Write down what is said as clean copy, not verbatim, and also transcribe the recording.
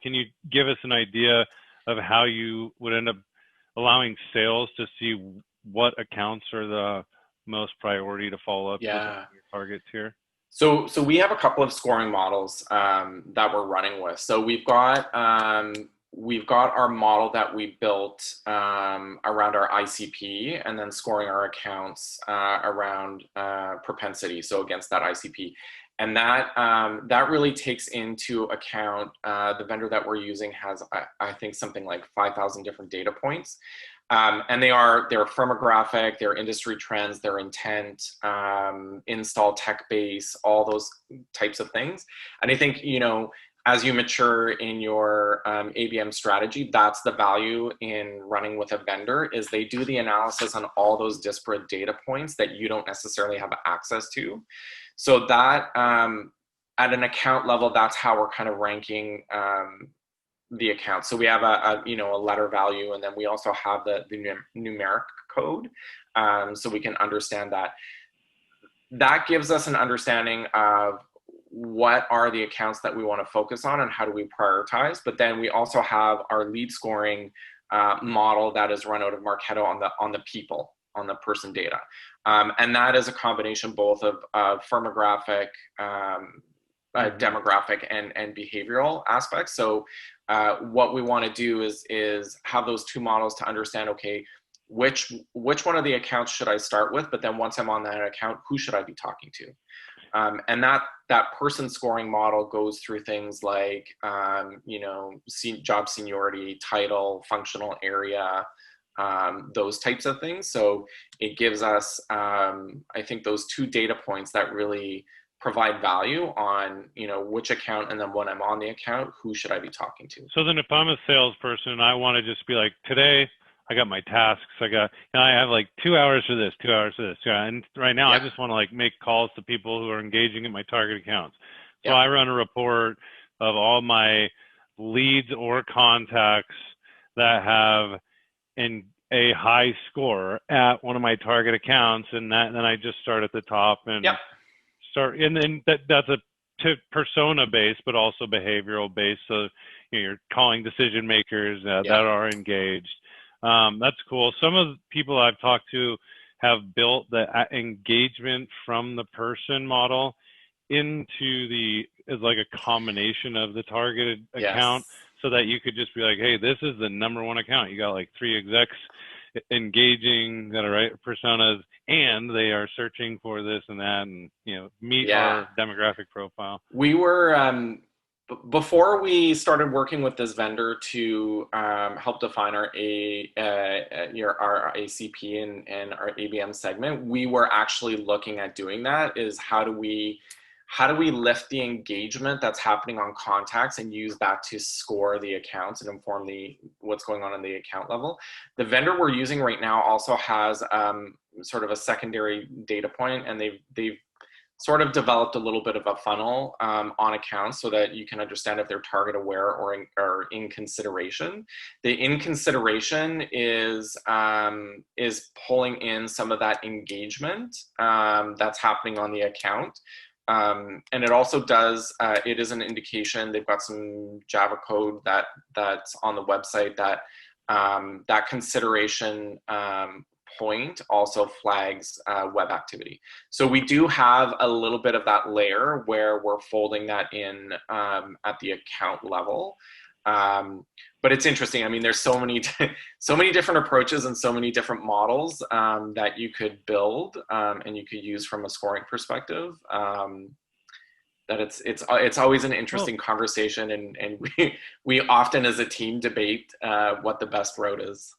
can you give us an idea of how you would end up allowing sales to see what accounts are the most priority to follow up with Yeah. your targets here? So we have a couple of scoring models that we're running with. So we've got our model that we built around our ICP, and then scoring our accounts around propensity, so against that ICP. And that really takes into account the vendor that we're using has, I think, something like 5,000 different data points. And they're firmographic, they're industry trends, their intent, install tech base, all those types of things. And I think, as you mature in your ABM strategy, that's the value in running with a vendor, is they do the analysis on all those disparate data points that you don't necessarily have access to. So that at an account level, that's how we're kind of ranking the account. So we have a letter value, and then we also have the numeric code, so we can understand that. That gives us an understanding of what are the accounts that we want to focus on and how do we prioritize. But then we also have our lead scoring model that is run out of Marketo on the people, on the person data, and that is a combination both of firmographic, demographic, and behavioral aspects. So what we want to do is have those two models to understand, okay, which one of the accounts should I start with, but then once I'm on that account, who should I be talking to? And that person scoring model goes through things like job seniority, title, functional area, those types of things. So it gives us I think those two data points that really provide value on which account, and then when I'm on the account, who should I be talking to. So then if I'm a salesperson and I want to just be like, today I got my tasks, I have like 2 hours for this, 2 hours for this, and right now I just want to like make calls to people who are engaging in my target accounts. So I run a report of all my leads or contacts that have a high score at one of my target accounts, and then I just start at the top and and then that's a persona based, but also behavioral based. So you're calling decision makers that are engaged. That's cool. Some of the people I've talked to have built the engagement from the person model into as like a combination of the targeted account, so that you could just be like, hey, this is the number one account. You got like 3 execs engaging that are right personas, and they are searching for this and that, and meet our demographic profile. We were before we started working with this vendor to help define our ACP and our ABM segment, we were actually looking at doing that. Is how do we lift the engagement that's happening on contacts and use that to score the accounts and inform what's going on the account level. The vendor we're using right now also has sort of a secondary data point, and they've sort of developed a little bit of a funnel on accounts so that you can understand if they're target aware or in consideration. The in consideration is pulling in some of that engagement that's happening on the account. And it also does, it is an indication. They've got some Java code that's on the website that consideration point also flags web activity. So we do have a little bit of that layer where we're folding that in at the account level. But it's interesting. I mean, there's so many different approaches and so many different models that you could build and you could use from a scoring perspective. That it's always an interesting conversation, and we often as a team debate what the best route is.